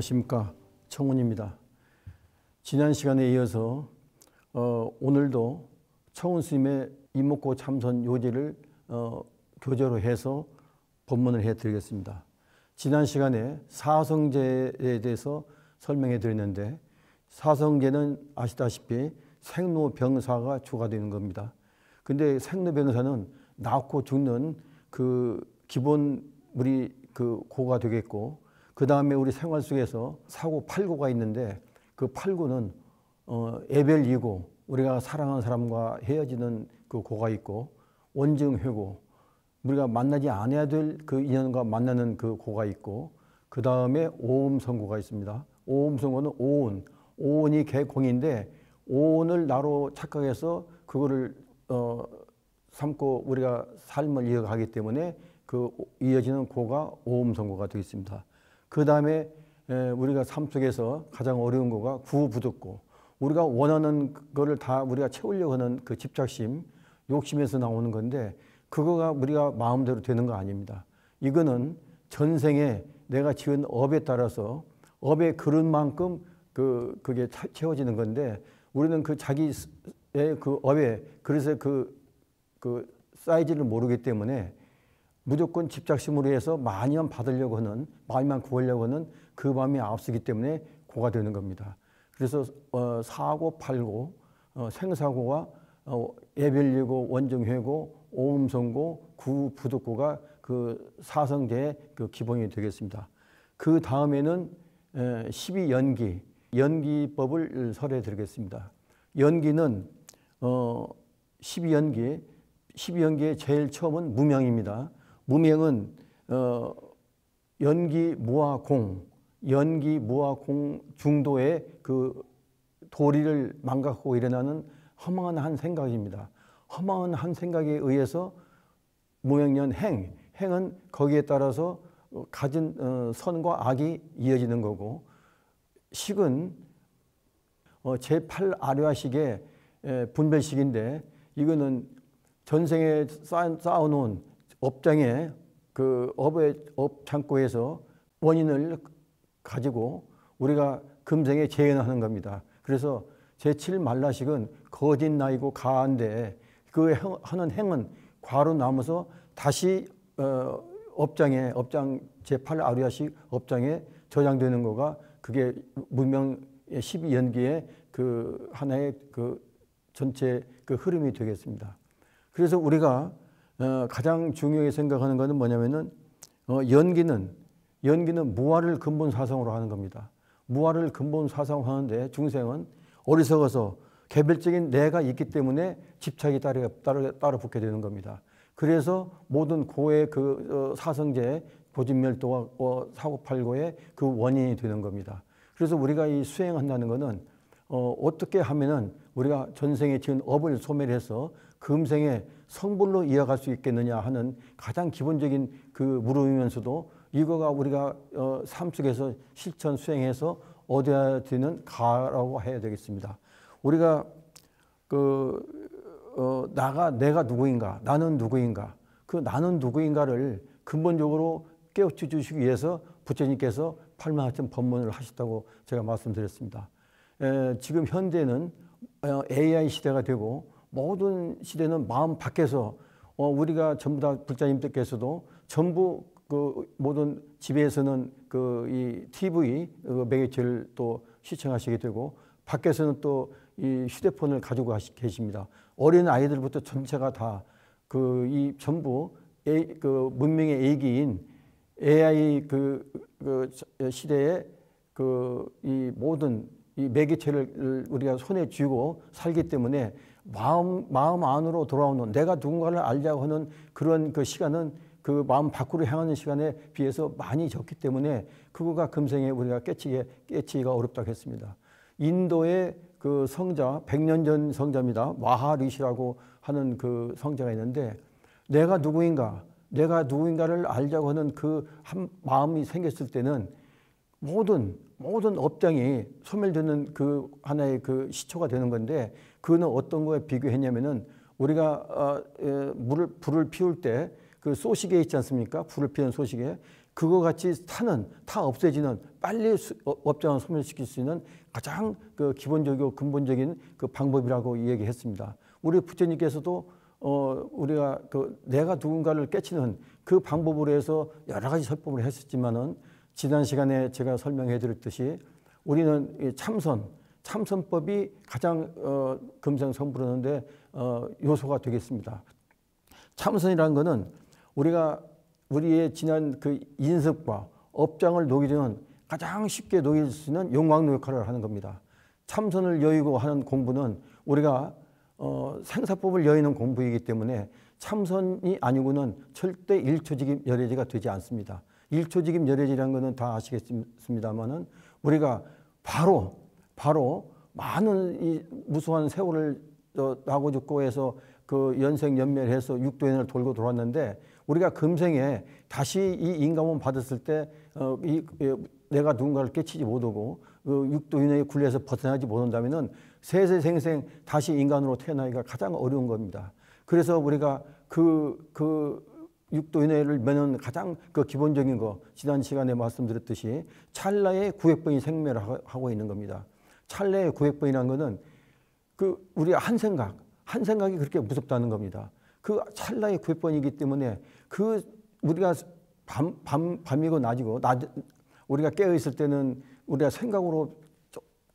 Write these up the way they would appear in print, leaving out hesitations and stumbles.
안녕하십니까, 청운입니다. 지난 시간에 이어서 오늘도 청운 스님의 이목고 참선 요지를 교재로 해서 법문을 해드리겠습니다. 지난 시간에 사성제에 대해서 설명해 드렸는데, 사성제는 아시다시피 생로병사가 주가 되는 겁니다. 근데 생로병사는 낳고 죽는 그 기본 우리 그 고가 되겠고, 그 다음에 우리 생활 속에서 사고 팔고가 있는데, 그 팔고는 애별이고 우리가 사랑하는 사람과 헤어지는 그 고가 있고, 원증회고 우리가 만나지 않아야 될 그 인연과 만나는 그 고가 있고, 그 다음에 오음선고가 있습니다. 오음선고는 오온이 개공인데, 오온을 나로 착각해서 그거를 삼고 우리가 삶을 이어가기 때문에 그 이어지는 고가 오음선고가 되어 있습니다. 그 다음에 우리가 삶 속에서 가장 어려운 거가 구부득고, 우리가 원하는 거를 다 우리가 채우려고 하는 그 집착심, 욕심에서 나오는 건데, 그거가 우리가 마음대로 되는 거 아닙니다. 이거는 전생에 내가 지은 업에 따라서 업의 그릇만큼 그게 채워지는 건데, 우리는 그 자기의 그 업에 그래서 그 사이즈를 모르기 때문에 무조건 집착심으로 해서 많이만 받으려고 하는, 많이만 구하려고 하는 그 마음이 앞서기 때문에 고가 되는 겁니다. 그래서 사고, 팔고, 생사고가 애별리고, 원정회고, 오음선고, 구부득고가 그 사성제의 그 기본이 되겠습니다. 그 다음에는 12연기, 연기법을 설해 드리겠습니다. 연기는 12연기의 제일 처음은 무명입니다. 무명은 연기 무와 공 중도의 그 도리를 망각하고 일어나는 허망한 한 생각입니다. 허망한 한 생각에 의해서 무명년 행은 거기에 따라서 가진 선과 악이 이어지는 거고, 식은 제8아류아식의 분별식인데, 이거는 전생에 쌓아놓은 업장에 그 업 창고에서 원인을 가지고 우리가 금생에 재현하는 겁니다. 그래서 제7말라식은 거짓 나이고 가한데, 그 하는 행은 과로 남아서 다시 업장 제8아류아식 업장에 저장되는 거가, 그게 무명 12연기의 그 하나의 그 전체 그 흐름이 되겠습니다. 그래서 우리가 가장 중요하게 생각하는 것은 뭐냐면은 연기는 무아를 근본 사상으로 하는 겁니다. 무아를 근본 사상으로 하는데, 중생은 어리석어서 개별적인 내가 있기 때문에 집착이 따라 붙게 되는 겁니다. 그래서 모든 고의 그 사성제, 고진멸도와 사고팔고의 그 원인이 되는 겁니다. 그래서 우리가 이 수행한다는 것은 어떻게 하면은 우리가 전생에 지은 업을 소멸해서 금생에 성불로 이어갈 수 있겠느냐 하는 가장 기본적인 그 물음이면서도, 이거가 우리가 삶 속에서 실천 수행해서 얻어야 되는 가라고 해야 되겠습니다. 우리가 내가 누구인가, 나는 누구인가, 그 나는 누구인가를 근본적으로 깨우쳐 주시기 위해서 부처님께서 8만하천 법문을 하셨다고 제가 말씀드렸습니다. 지금 현대는 AI 시대가 되고, 모든 시대는 마음 밖에서 우리가 전부 다 불자님들께서도 전부 그 모든 집에서는 그 이 TV 매개체를 또 시청하시게 되고, 밖에서는 또 이 휴대폰을 가지고 계십니다. 어린 아이들부터 전체가 다 그 이 전부 그 문명의 애기인 AI 그 시대에 그 이 모든 이 매개체를 우리가 손에 쥐고 살기 때문에 마음 안으로 돌아오는, 내가 누군가를 알자고 하는 그런 그 시간은 그 마음 밖으로 향하는 시간에 비해서 많이 적기 때문에, 그거가 금생에 우리가 깨치기가 어렵다고 했습니다. 인도의 그 성자, 100년 전 성자입니다. 마하리시라고 하는 그 성자가 있는데, 내가 누구인가를 알자고 하는 그 한 마음이 생겼을 때는 모든 업장이 소멸되는 그 하나의 그 시초가 되는 건데, 그거는 어떤 거에 비교했냐면은, 우리가 불을 피울 때 그 소시계 있지 않습니까? 불을 피우는 소시계. 그거 같이 타 없애지는 빨리 업장을 소멸시킬 수 있는 가장 그 기본적이고 근본적인 그 방법이라고 얘기했습니다. 우리 부처님께서도 우리가 그 내가 누군가를 깨치는 그 방법으로 해서 여러 가지 설법을 했었지만은 지난 시간에 제가 설명해 드렸듯이 우리는 이 참선법이 가장 금생성불하는데 요소가 되겠습니다. 참선이라는 것은 우리의 지난 그 인습과 업장을 녹이는 가장 쉽게 녹일 수 있는 용광로 역할을 하는 겁니다. 참선을 여의고 하는 공부는 우리가 생사법을 여의는 공부이기 때문에 참선이 아니고는 절대 일초직임 열애지가 되지 않습니다. 일초직임 열애지라는 것은 다 아시겠습니다만은 우리가 바로 많은 이 무수한 세월을 나고 죽고 해서 그 연생연멸해서 육도연을 돌고 돌아왔는데 우리가 금생에 다시 이 인간몸 받았을 때 내가 누군가를 깨치지 못하고 육도연의 굴레에서 벗어나지 못한다면은 세세생생 다시 인간으로 태어나기가 가장 어려운 겁니다. 그래서 우리가 그 육도연애를 me는 가장 그 기본적인 거 지난 시간에 말씀드렸듯이 찰나의 900번이 생멸을 하고 있는 겁니다. 찰나의 900번이라는 것은 그 우리 한 생각이 그렇게 무섭다는 겁니다. 그 찰나의 900번이기 때문에 그 우리가 밤이고 낮이고 우리가 깨어 있을 때는 우리가 생각으로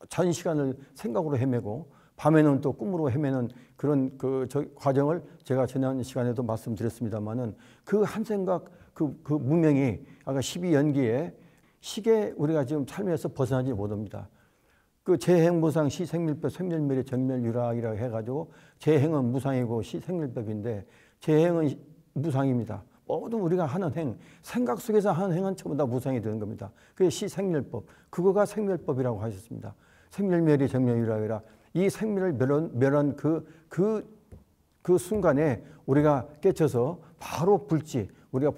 전 시간을 생각으로 헤매고 밤에는 또 꿈으로 헤매는 그런 과정을 제가 지난 시간에도 말씀드렸습니다만은 그 한 생각 그 무명이 아까 12연기에 시계 우리가 지금 삶에서 벗어나지 못합니다. 그 재행무상 시생밀법 생멸멸의 정멸유락이라고 해가지고 재행은 무상이고 시생멸법인데 재행은 무상입니다. 모든 우리가 하는 생각 속에서 하는 행은 전부 다 무상이 되는 겁니다. 그게 시생멸법, 그거가 생멸법이라고 하셨습니다. 생멸멸의 정멸유락이라 이 생멸을 멸한 그 순간에 우리가 깨쳐서 바로 우리가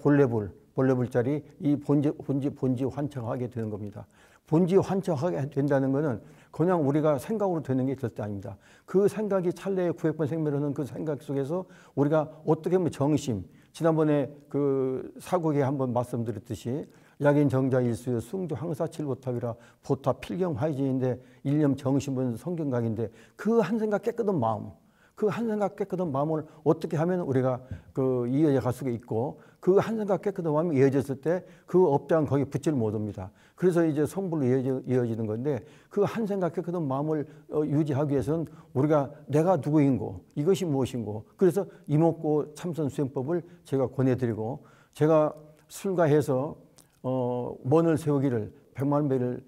본래불자리 이 본지 환청하게 되는 겁니다. 본지 환청하게 된다는 것은 그냥 우리가 생각으로 되는 게 절대 아닙니다. 그 생각이 찰나의 900번 생멸하는 그 생각 속에서 우리가 어떻게 보면 정심, 지난번에 그 사국에 한번 말씀드렸듯이 약인 정자일수요 숭조 항사칠보탑이라 보탑 필경 화이진인데 일념 정심은 성경각인데 그 한 생각 깨끗한 마음, 그 한 생각 깨끗한 마음을 어떻게 하면 우리가 이어져 갈 수가 있고 그 한 생각 깨끗한 마음이 이어졌을 때 그 업장 거기 붙질 못합니다. 그래서 이제 성불로 이어지는 건데 그 한 생각 깨끗한 마음을 유지하기 위해서는 우리가 내가 누구인고 이것이 무엇인고 그래서 이목고 참선 수행법을 제가 권해드리고 제가 술가해서 먼을 세우기를 100만 배를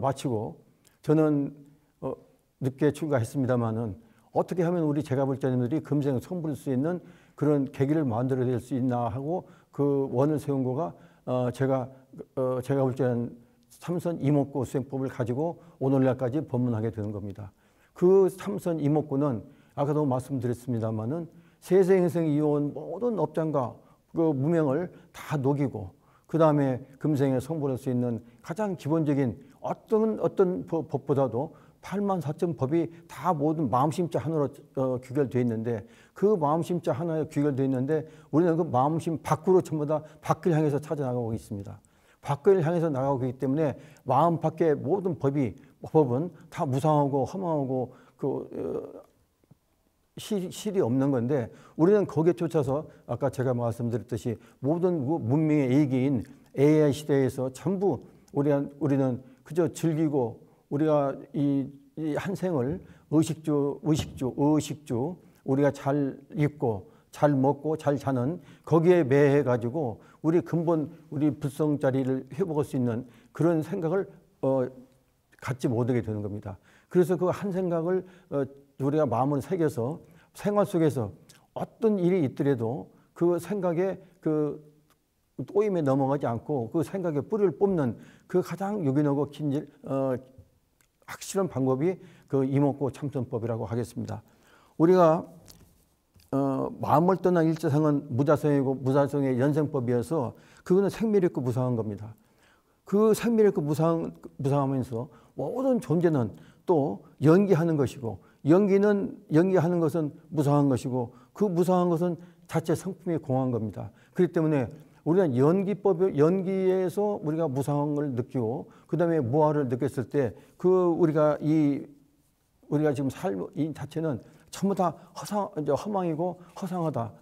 마치고 저는 늦게 출가했습니다마는 어떻게 하면 우리 제가불자님들이 금생 성불할 수 있는 그런 계기를 만들어낼 수 있나 하고 그 원을 세운 거가 제가 불자는 참선 이목고 수행법을 가지고 오늘날까지 법문하게 되는 겁니다. 그 참선 이목고는 아까도 말씀드렸습니다마는 세생생 이어온 모든 업장과 그 무명을 다 녹이고 그 다음에 금생에 성불할 수 있는 가장 기본적인 어떤 법보다도 84점 법이 다 모든 마음심자 하나로 귀결되어 있는데 그 마음심자 하나에 귀결되어 있는데 우리는 그 마음심 밖으로 전부 다 밖을 향해서 찾아나가고 있습니다. 밖을 향해서 나가고 있기 때문에 마음 밖의 모든 법은 다 무상하고 허망하고 실이 없는 건데 우리는 거기에 쫓아서 아까 제가 말씀드렸듯이 모든 문명의 일기인 AI 시대에서 전부 우리는 그저 즐기고 우리가 이 한 생을 의식주 우리가 잘 입고 잘 먹고 잘 자는 거기에 매해 가지고 우리 근본 우리 불성자리를 회복할 수 있는 그런 생각을 갖지 못하게 되는 겁니다. 그래서 그 한 생각을 우리가 마음을 새겨서 생활 속에서 어떤 일이 있더라도 그 생각에 그 또임에 넘어가지 않고 그 생각에 뿌리를 뽑는 그 가장 유기하고 확실한 방법이 그 이목고 참선법이라고 하겠습니다. 우리가 마음을 떠난 일체상은 무자성이고 무자성의 연생법이어서 그거는 생멸있고 무상한 겁니다. 그 생멸있고 무상하면서 모든 존재는 또 연기하는 것이고 연기하는 것은 무상한 것이고 그 무상한 것은 자체 성품이 공한 겁니다. 그렇기 때문에 우리가 연기에서 우리가 무상을 느끼고 그 다음에 무아를 느꼈을 때 그 우리가 지금 삶 이 자체는 전부 다 허망이고 허상하다,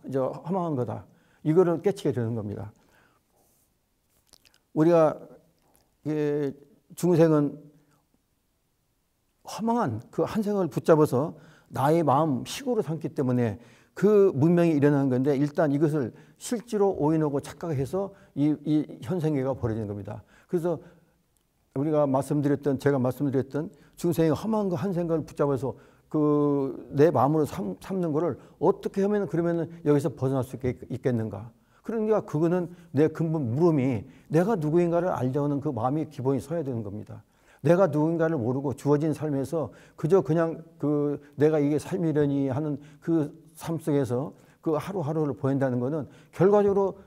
허망한 거다. 이거를 깨치게 되는 겁니다. 우리가 중생은 허망한 그 한 생을 붙잡아서 나의 마음 식으로 삼기 때문에 그 문명이 일어나는 건데 일단 이것을 실제로 오인하고 착각해서 이 현생계가 벌어지는 겁니다. 그래서 제가 말씀드렸던 중생이 험한 그 한 생각을 붙잡아서 그 내 마음으로 삼는 거를 어떻게 하면 그러면 여기서 벗어날 수 있겠는가? 그러니까 그거는 내 근본 물음이 내가 누구인가를 알려는 그 마음이 기본이 서야 되는 겁니다. 내가 누군가를 모르고 주어진 삶에서 그저 그냥 내가 이게 삶이려니 하는 그 삶 속에서 그 하루하루를 보낸다는 것은 결과적으로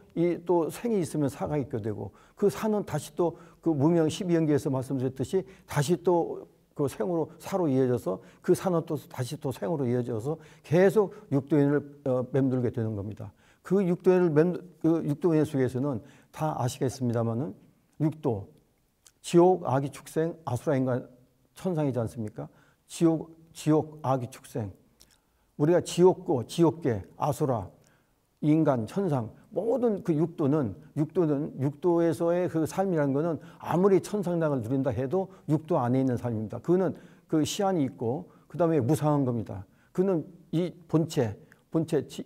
또 생이 있으면 사가 있게 되고 그 사는 다시 또 그 무명 12연계에서 말씀드렸듯이 다시 또 그 생으로 사로 이어져서 그 사는 또 다시 또 생으로 이어져서 계속 육도인을 맴돌게 되는 겁니다. 그 육도인 속에서는 다 아시겠습니다만은 육도 지옥, 아기, 축생, 아수라, 인간, 천상이지 않습니까? 지옥, 아기, 축생. 우리가 지옥계, 아수라, 인간, 천상, 모든 그 육도에서의 그 삶이라는 것은 아무리 천상락을 누린다 해도 육도 안에 있는 삶입니다. 그거는 그 시안이 있고, 그 다음에 무상한 겁니다. 그는 이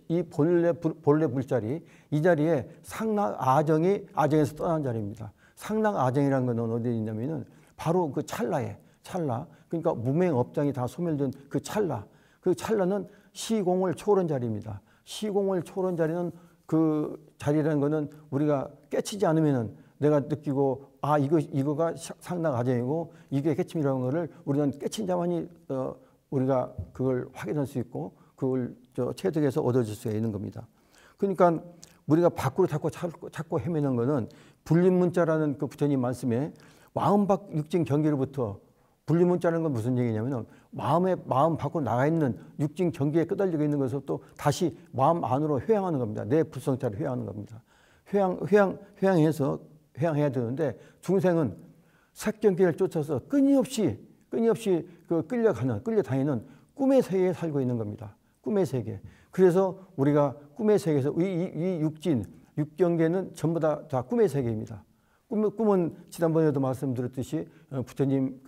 이 본래 물자리, 이 자리에 상락 아정에서 떠난 자리입니다. 상락 아정이라는 건 어디에 있냐면은 바로 그 찰나. 그러니까 무명업장이 다 소멸된 그 찰나는 시공을 초월한 자리입니다. 시공을 초월한 자리는 그 자리라는 것은 우리가 깨치지 않으면은 내가 느끼고 이거가 상락 아정이고 이게 깨침이라는 것을 우리는 깨친 자만이 우리가 그걸 확인할 수 있고 그걸 체득해서 얻어질 수 있는 겁니다. 그러니까 우리가 밖으로 자꾸 헤매는 것은 불림문자라는 그 부처님 말씀에 마음밖 육진 경계로부터 불림문자라는 건 무슨 얘기냐면은 마음 밖으로 나가 있는 육진 경계에 끄달리고 있는 것을 또 다시 마음 안으로 회양하는 겁니다. 내 불성자를 회양하는 겁니다. 회양해야 되는데 중생은 색경계를 쫓아서 끊임없이 끌려다니는 꿈의 세계에 살고 있는 겁니다. 꿈의 세계. 그래서 우리가 꿈의 세계에서 이 육경계는 전부 다 꿈의 세계입니다. 꿈은 지난번에도 말씀드렸듯이 부처님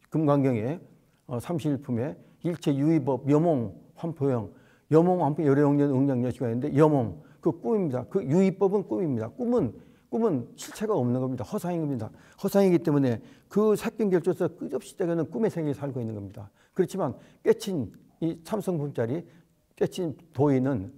금강경에 31품에 일체 유의법 여몽 환포형 열애용년 응량여시가 있는데 여몽 그 꿈입니다. 그 유의법은 꿈입니다. 꿈은 실체가 없는 겁니다. 허상인 겁니다. 허상이기 때문에 그 색경계를 쫓아서 끝없이 때가는 꿈의 세계에 살고 있는 겁니다. 그렇지만 깨친 이 참성품짜리 깨친 도인은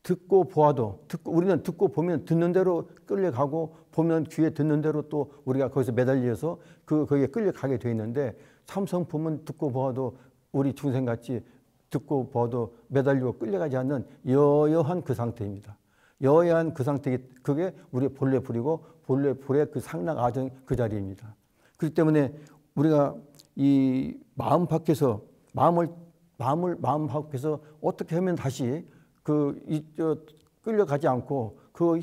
듣고 보아도 우리는 듣고 보면 듣는 대로 끌려가고 보면 귀에 듣는 대로 또 우리가 거기서 매달려서 거기에 끌려가게 돼 있는데 참성품은 듣고 보아도 우리 중생같이 듣고 보아도 매달리고 끌려가지 않는 여여한 그 상태입니다. 여여한 그 상태, 그게 우리의 본래 불이고 본래 불의 그 상락 아정 그 자리입니다. 그렇기 때문에 우리가 이 마음 밖에서 어떻게 하면 다시 끌려가지 않고 그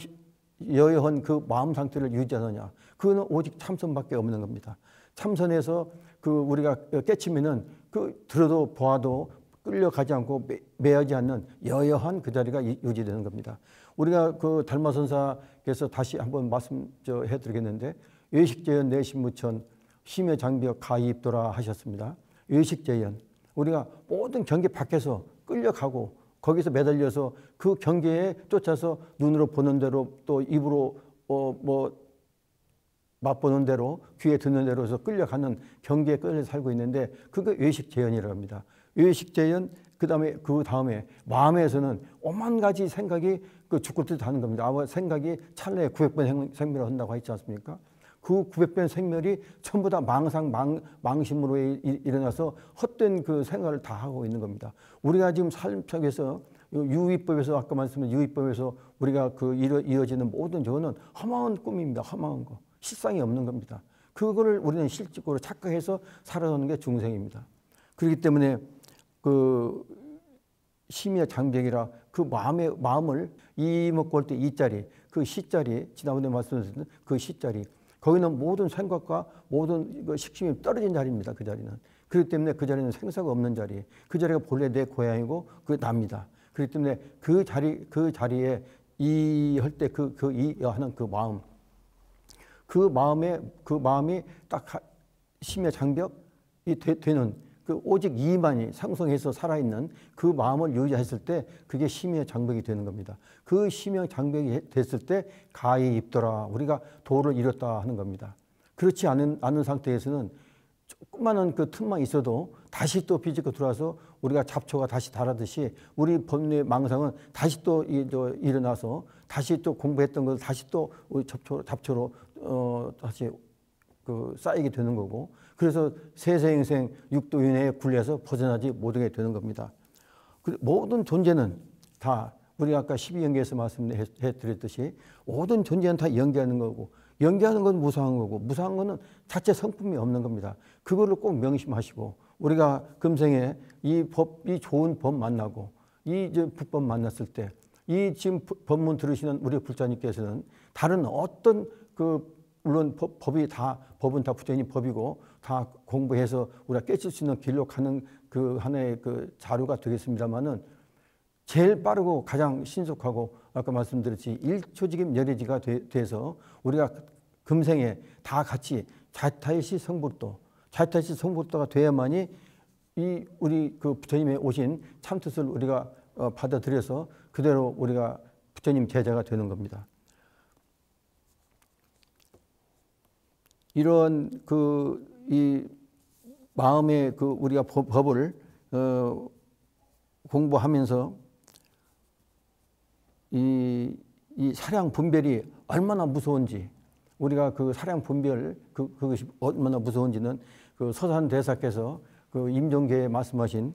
여여한 그 마음 상태를 유지하느냐. 그거는 오직 참선밖에 없는 겁니다. 참선에서 우리가 깨치면은 들어도 보아도 끌려가지 않고 매하지 않는 여여한 그 자리가 유지되는 겁니다. 우리가 달마선사께서 다시 한번 말씀해 드리겠는데 외식재연 내신무천 심여장벽 가입도라 하셨습니다. 외식재연. 우리가 모든 경계 밖에서 끌려가고 거기서 매달려서 그 경계에 쫓아서 눈으로 보는 대로 또 입으로 맛보는 대로 귀에 듣는 대로서 끌려가는 경계에 끌려 살고 있는데 그게 외식재연이라고 합니다. 외식재연 그 다음에 마음에서는 오만 가지 생각이 죽을 듯 하는 겁니다. 아마 생각이 찰나에 900번 생멸을 한다고 했지 않습니까? 그 900번 생멸이 전부 다 망심으로 일어나서 헛된 그 생활을 다 하고 있는 겁니다. 우리가 지금 삶 속에서 유의법에서 아까 말씀드린 유의법에서 우리가 이어지는 모든 저거는 허망한 꿈입니다. 허망한 거. 실상이 없는 겁니다. 그거를 우리는 실직으로 착각해서 살아가는 게 중생입니다. 그렇기 때문에 심의 장벽이라 그 마음을 이먹고 할 때 이자리, 그 시자리, 지난번에 말씀드렸던 그 시자리, 거기는 모든 생각과 모든 식심이 떨어진 자리입니다. 그 자리는. 그렇기 때문에 그 자리는 생사가 없는 자리, 그 자리가 본래 내 고향이고 그 납니다. 그렇기 때문에 그 자리에 이 할 때 이 하는 그 마음이 딱 심의 장벽이 되는 그 오직 이만이 상성해서 살아있는 그 마음을 유지했을 때 그게 심의 장벽이 되는 겁니다. 그 심의 장벽이 됐을 때 가히 입더라. 우리가 도를 이뤘다 하는 겁니다. 그렇지 않은 상태에서는 조그마한 그 틈만 있어도 다시 또 비집고 들어와서 우리가 잡초가 다시 달하듯이 우리 법리의 망상은 다시 또 일어나서 다시 또 공부했던 걸 다시 또 잡초로 다시 쌓이게 되는 거고, 그래서 세세행생 육도윤회에 굴려서 벗어나지 못하게 되는 겁니다. 모든 존재는 다 우리가 아까 12연계에서 말씀해 드렸듯이 모든 존재는 다 연계하는 거고, 연계하는 건 무상한 거고, 무상한 거는 자체 성품이 없는 겁니다. 그거를 꼭 명심하시고, 우리가 금생에 이 좋은 법 만나고 이 불법 만났을 때 이 지금 법문 들으시는 우리 불자님께서는 다른 어떤 물론 법은 다 부처님 법이고 다 공부해서 우리가 깨칠 수 있는 길로 가는 그 하나의 그 자료가 되겠습니다만은 제일 빠르고 가장 신속하고 아까 말씀드렸지 일초직임 열애지가 돼서 우리가 금생에 다 같이 자타일시 성불도가 돼야만이 이 우리 그 부처님의 오신 참뜻을 우리가 받아들여서 그대로 우리가 부처님 제자가 되는 겁니다. 이런 이 마음의 우리가 법을 공부하면서 이 사량 분별이 얼마나 무서운지, 우리가 그 사량 분별 그것이 얼마나 무서운지는 그 서산대사께서 그 임종계에 말씀하신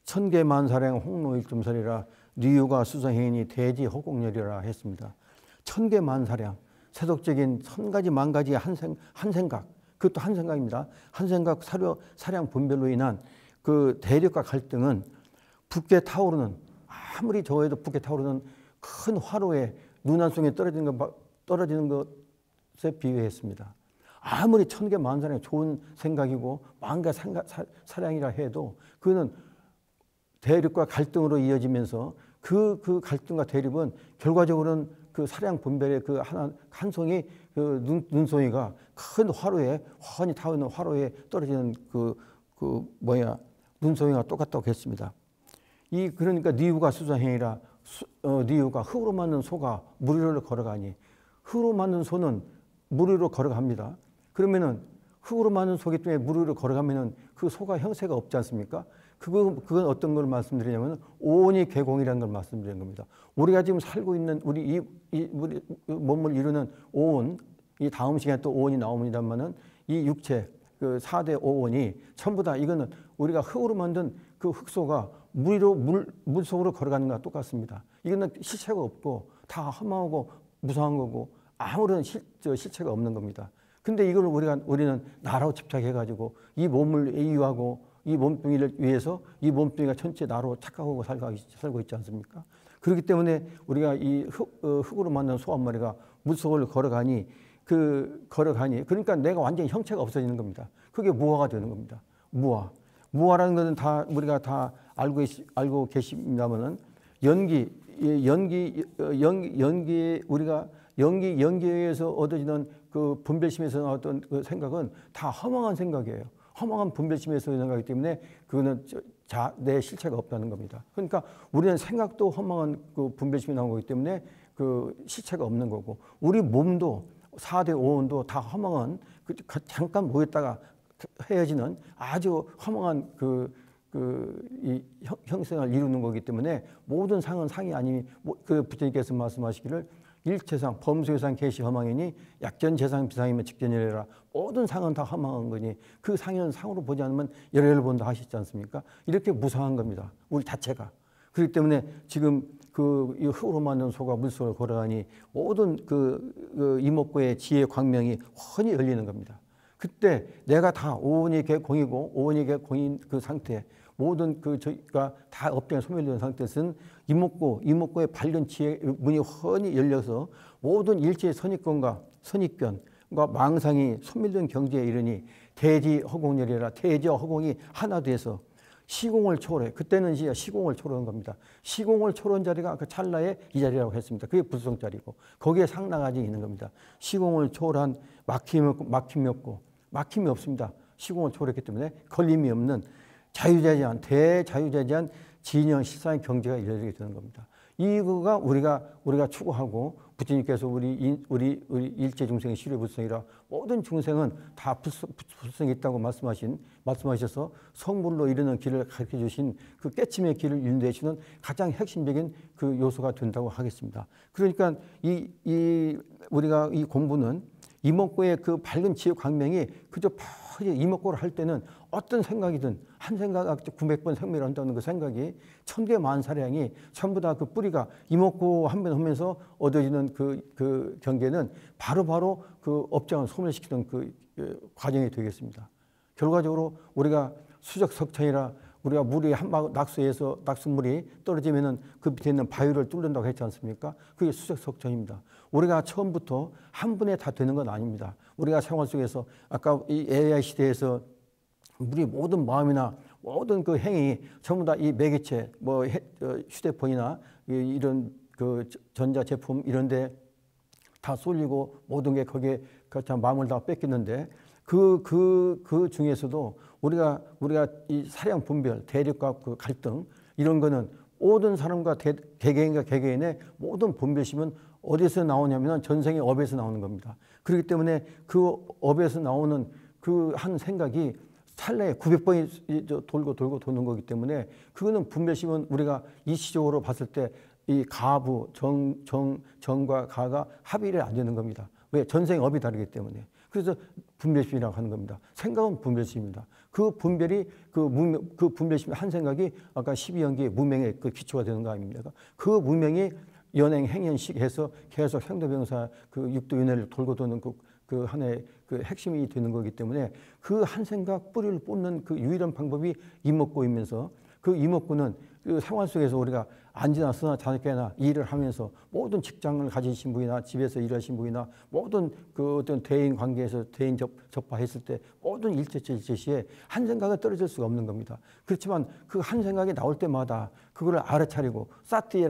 천개만사량 홍로일tum설이라 니유가 수성행인이 대지 허공열이라 했습니다. 천개만사량, 세속적인 천가지 만가지의 한 생각, 그것도 한 생각입니다. 한 생각 사량 분별로 인한 그 대립과 갈등은 붓게 타오르는, 아무리 저에도 붓게 타오르는 큰 화로에 눈안 속에 떨어지는 것에 비유했습니다. 아무리 천개만사량이 좋은 생각이고 만가 사량이라 해도 그거는 대립과 갈등으로 이어지면서 그 갈등과 대립은 결과적으로는 그 사량 분별의 그 한 송이 그 눈송이가 큰 화로에 훤히 타오르는 화로에 떨어지는 눈송이가 똑같다고 했습니다. 그러니까 니우가 수성행이라 니우가 흙으로 만든 소가 물 위로 걸어가니, 흙으로 만든 소는 물 위로 걸어갑니다. 그러면은 흙으로 만든 소기 때문에 물 위로 걸어가면은 그 소가 형세가 없지 않습니까? 그건 어떤 걸 말씀드리냐면 오온이 괴공이라는 걸 말씀드리는 겁니다. 우리가 지금 살고 있는 우리 몸을 이루는 오온, 이 다음 시간에 또 오온이 나옵니다만은 이 육체 그 4대 오온이 전부 다 이거는 우리가 흙으로 만든 그 흙소가 물 속으로 걸어가는 것과 똑같습니다. 이거는 실체가 없고 다 허망하고 무상한 거고 아무런 실체가 없는 겁니다. 근데 이걸 우리는 나로 집착해가지고 이 몸을 이유하고 이 몸뚱이를 위해서 이 몸뚱이가 전체 나로 착각하고 살고 있지 않습니까? 그렇기 때문에 우리가 이 흙으로 만든 소 한 마리가 물속을 걸어가니 그러니까 내가 완전히 형체가 없어지는 겁니다. 그게 무아가 되는 겁니다. 무아라는 것은 다 우리가 다 알고 계십니다만은 우리가 연기에 의해서 얻어지는 그 분별심에서 나왔던 그 생각은 다 허망한 생각이에요. 허망한 분별심에서 생각하기 때문에 그거는 내 실체가 없다는 겁니다. 그러니까 우리는 생각도 허망한 그 분별심이 나온 거기 때문에 그 실체가 없는 거고, 우리 몸도 4대 오온도 다 허망한 잠깐 모였다가 헤어지는 아주 허망한 이 형성을 이루는 거기 때문에 모든 상은 상이 아니니 그 부처님께서 말씀하시기를 일체상 범수의상 계시 허망이니 약전재상 비상이면 직전이라, 모든 상은 다 허망한 거니 그 상은 상으로 보지 않으면 열애를 본다 하시지 않습니까? 이렇게 무상한 겁니다. 우리 자체가. 그렇기 때문에 지금 이 흙으로 만든 소가 물속을 걸어가니 모든 이목구의 지혜 광명이 훤히 열리는 겁니다. 그때 내가 다 오온이 개공이고 오온이 개공인 그 상태, 모든 저희가 다 업장에 소멸된 상태에서는 이목구의 발견지의 문이 훤히 열려서 모든 일체의 선입견과 망상이 소멸된 경지에 이르니 대지 허공열이라 대지와 허공이 하나 돼서 시공을 초월해. 그때는 이제 시공을 초월한 겁니다. 시공을 초월한 자리가 그 찰나의 이 자리라고 했습니다. 그게 불성자리고 거기에 상나가지 있는 겁니다. 시공을 초월한 막힘이 없습니다. 시공을 초월했기 때문에 걸림이 없는 대자유자재한 진영 실상의 경지가 이루어지게 되는 겁니다. 이거가 우리가 추구하고 부처님께서 우리 일체 중생의 실효불성이라 모든 중생은 다 불성이 있다고 말씀하셔서 성불로 이르는 길을 가르쳐 주신 그 깨침의 길을 인도해 주는 가장 핵심적인 그 요소가 된다고 하겠습니다. 그러니까 우리가 이 공부는 이목구의 그 밝은 지혜 광명이 그저 이목구를 할 때는 어떤 생각이든 한 생각 900번 생멸을 한다는 그 생각이 천개 만사량이 전부 다 그 뿌리가 이목구 한 번 하면서 얻어지는 그 경계는 바로 그 업장을 소멸시키는 그 과정이 되겠습니다. 결과적으로 우리가 수적석천이라 우리가 물이 낙수물이 떨어지면은 그 밑에 있는 바위를 뚫는다고 했지 않습니까? 그게 수적석천입니다. 우리가 처음부터 한 번에 다 되는 건 아닙니다. 우리가 생활 속에서 아까 이 AI 시대에서 우리 모든 마음이나 모든 그 행위 전부 다 이 매개체, 휴대폰이나 이런 그 전자제품 이런데 다 쏠리고 모든 게 거기에 마음을 다 뺏기는데 그 중에서도 우리가 이 사량 분별, 대립과 그 갈등 이런 거는 모든 사람과 개개인과 개개인의 모든 분별심은 어디서 나오냐면 전생의 업에서 나오는 겁니다. 그렇기 때문에 그 업에서 나오는 그 한 생각이 찰나에 900번이 돌고 도는 거기 때문에 그거는 분별심은 우리가 이치적으로 봤을 때 이 가부, 정과 가가 합의를 안 되는 겁니다. 왜? 전생의 업이 다르기 때문에. 그래서 분별심이라고 하는 겁니다. 생각은 분별심입니다. 그 분별이 그 분별심의 한 생각이 아까 12연기의 무명의 그 기초가 되는 거 아닙니까? 그 무명이 연행, 행연식 해서 계속 생도병사 그 육도윤회를 돌고 도는 그 하나의 그 핵심이 되는 거기 때문에 그 한 생각 뿌리를 뽑는 그 유일한 방법이 이목구이면서 그 이목구는 그 생활 속에서 우리가 앉으나 서나 자느깨나 일을 하면서 모든 직장을 가지신 분이나 집에서 일하신 분이나 모든 그 어떤 대인 관계에서 대인 접하했을 때 모든 일체시에 한 생각은 떨어질 수가 없는 겁니다. 그렇지만 그 한 생각이 나올 때마다 그거를 알아차리고 사티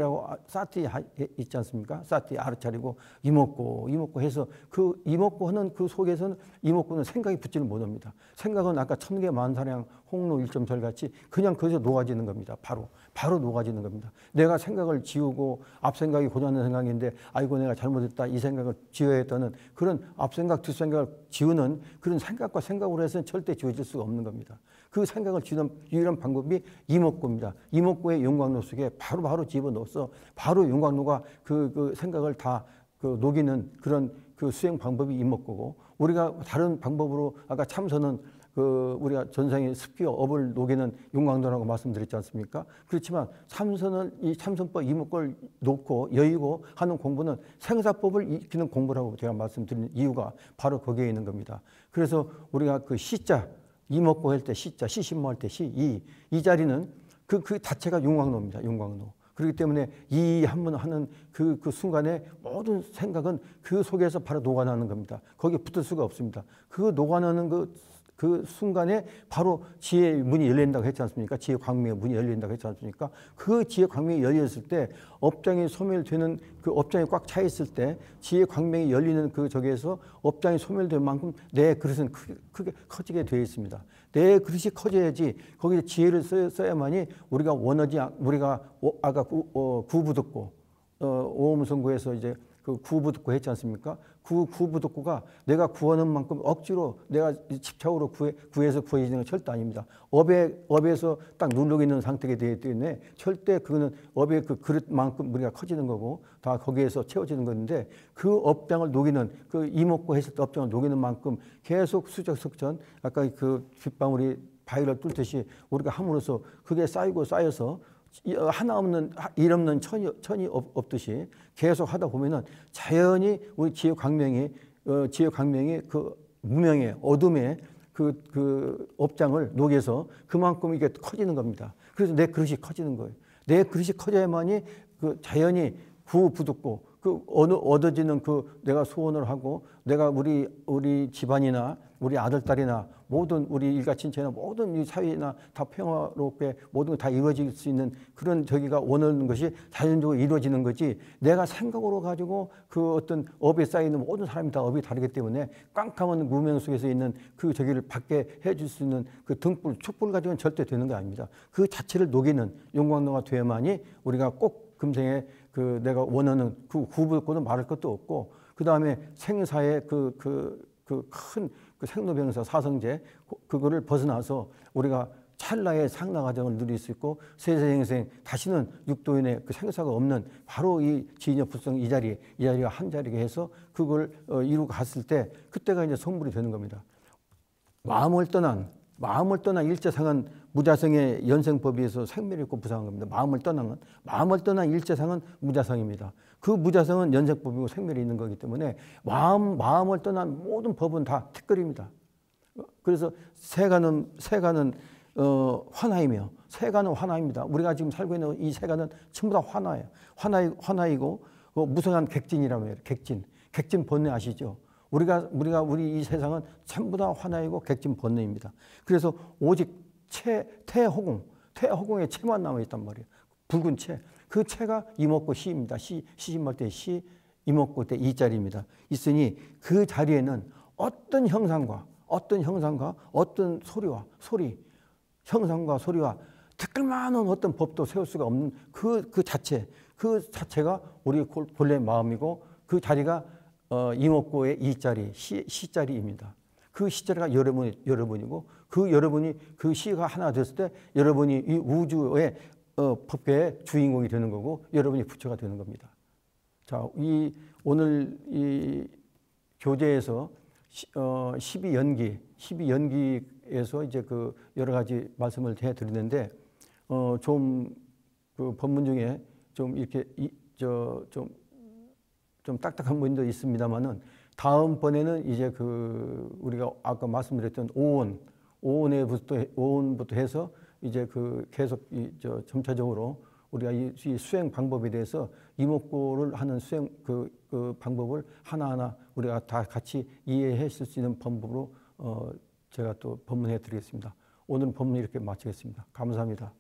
있지 않습니까? 사티 알아차리고 이목구 해서 그 이목구 하는 그 속에서는 이목구는 생각이 붙지를 못합니다. 생각은 아까 천개 만사량 홍로 일점절 같이 그냥 거기서 녹아지는 겁니다. 바로 녹아지는 겁니다. 내가 생각을 지우고 앞생각이 고장난 생각인데 아이고 내가 잘못했다 이 생각을 지워야겠다는 그런 앞생각 뒷생각을 지우는 그런 생각과 생각으로 해서는 절대 지워질 수가 없는 겁니다. 그 생각을 지우는 유일한 방법이 이목구입니다. 이목구의 용광로 속에 바로 집어넣어서 바로 용광로가 그 생각을 다 녹이는 그런 그 수행 방법이 이목구고 우리가 다른 방법으로 아까 참선은 우리가 전생의 습기와 업을 녹이는 용광로라고 말씀드렸지 않습니까? 그렇지만 이 참선법 이목구를 놓고 여의고 하는 공부는 생사법을 익히는 공부라고 제가 말씀드리는 이유가 바로 거기에 있는 겁니다. 그래서 우리가 그 시자, 이목구 할 때 시자, 시신모 할 때 이 자리는 그 자체가 용광로입니다. 용광로. 그렇기 때문에 이 한 번 하는 그 순간에 모든 생각은 그 속에서 바로 녹아나는 겁니다. 거기에 붙을 수가 없습니다. 그 녹아나는 그 순간에 바로 지혜의 문이 열린다고 했지 않습니까? 지혜 광명의 문이 열린다고 했지 않습니까? 그 지혜 광명이 열렸을 때 업장이 소멸되는 그 업장이 꽉 차 있을 때 지혜 광명이 열리는 그 저기에서 업장이 소멸된 만큼 내 그릇은 크게 커지게 되어 있습니다. 내 그릇이 커져야지 거기에 지혜를 써야만이 우리가 우리가 아까 구부 듣고 오음성구에서 이제 그 구부 듣고 했지 않습니까? 구부 듣고가 내가 구하는 만큼 억지로 내가 집착으로 구해서 구해지는 건 절대 아닙니다. 업에서 딱 누르고 있는 상태가 되기 때문에 절대 그거는 업의 그 그릇만큼 우리가 커지는 거고 다 거기에서 채워지는 건데 그 업장을 녹이는 그 이목구 했을 때 업장을 녹이는 만큼 계속 수적석전 아까 그 빗방울이 바위를 뚫듯이 우리가 함으로써 그게 쌓여서 일 없는 천이 없듯이 계속 하다 보면은 자연히 우리 지혜 광명이 그 무명의 어둠의 그 업장을 녹여서 그만큼 이게 커지는 겁니다. 그래서 내 그릇이 커지는 거예요. 내 그릇이 커져야만이 그 자연이 구부득고 그 얻어지는 그 내가 소원을 하고 내가 우리 집안이나 우리 아들, 딸이나 모든 우리 일가친척이나 모든 이 사회나 다 평화롭게 모든 게 다 이루어질 수 있는 그런 저기가 원하는 것이 자연적으로 이루어지는 거지 내가 생각으로 가지고 그 어떤 업에 쌓이는 모든 사람이 다 업이 다르기 때문에 깜깜한 무명 속에서 있는 그 저기를 받게 해줄 수 있는 그 등불, 촛불 가지고는 절대 되는 거 아닙니다. 그 자체를 녹이는 용광로가 돼야만이 우리가 꼭 금생에 그 내가 원하는 그 구부고도 말할 것도 없고 그 다음에 생사의 큰 그 생로병사 사성제 그거를 벗어나서 우리가 찰나의 상나 과정을 누릴 수 있고 세세생생 다시는 육도인의 그 생사가 없는 바로 이 지인여불성 이 자리가 한 자리게 해서 그걸 이루고 갔을 때 그때가 이제 성불이 되는 겁니다. 마음을 떠난 일제상은 무자성의 연생법에서 생멸이 있고 부상한 겁니다. 마음을 떠난 일제상은 무자성입니다. 그 무자성은 연생법이고 생멸이 있는 거기 때문에 마음을 떠난 모든 법은 다 특거리입니다. 그래서 세간은 환화이며 세간은 환화입니다. 우리가 지금 살고 있는 이 세간은 전부 다 환화예요. 환화이고 무성한 객진이라고 해요. 객진 번뇌 아시죠? 우리 이 세상은 전부 다 환화이고 객진 번뇌입니다. 그래서 오직 태호공의 채만 남아있단 말이에요. 붉은 채. 그 채가 이목고 시입니다. 시집말 때 시, 이목고 때 이자리입니다. 있으니 그 자리에는 어떤 형상과 어떤 형상과 소리와 특별만한 어떤 법도 세울 수가 없는 그 자체가 우리 본래 마음이고 그 자리가 이목고의 이자리, 시자리입니다. 그 시자리가 여러분이고 그 여러분이 그 시가 하나 됐을 때 여러분이 이 우주의 법계의 주인공이 되는 거고 여러분이 부처가 되는 겁니다. 자, 오늘 이 교재에서 12연기에서 이제 그 여러 가지 말씀을 해드리는데 좀 그 법문 중에 좀 이렇게 좀 딱딱한 부분도 있습니다만은 다음번에는 이제 그 우리가 아까 말씀드렸던 오온부터 해서 이제 그 계속 점차적으로 우리가 이 수행 방법에 대해서 이목고를 하는 수행 그 방법을 하나하나 우리가 다 같이 이해했을 수 있는 방법으로 제가 또 법문해 드리겠습니다. 오늘 법문 이렇게 마치겠습니다. 감사합니다.